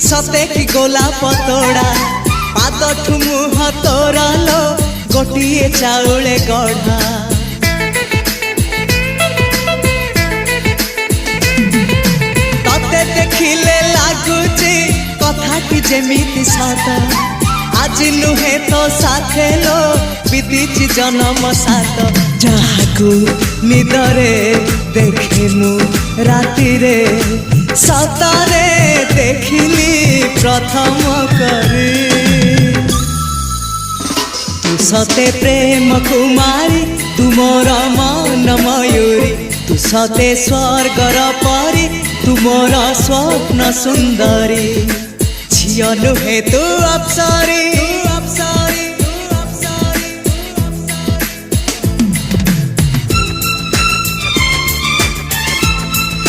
सते कि गोलाप तोड़ा पाद मुह तोर लो गोटे चाउले गढ़ा तते देखिले लगुची कथाटी जेमिति सत आज नुहे तो साथे लो बीतीची जन्म सात जहाकू निदरे देखे मु राति रे सतरे देखिली प्रथम करी तू सते प्रेम कुमारी तू मोर मन मयूरी तू सते स्वर्गर परी तू मोर स्वप्न सुंदरी झियो नुहे तू अप्सरी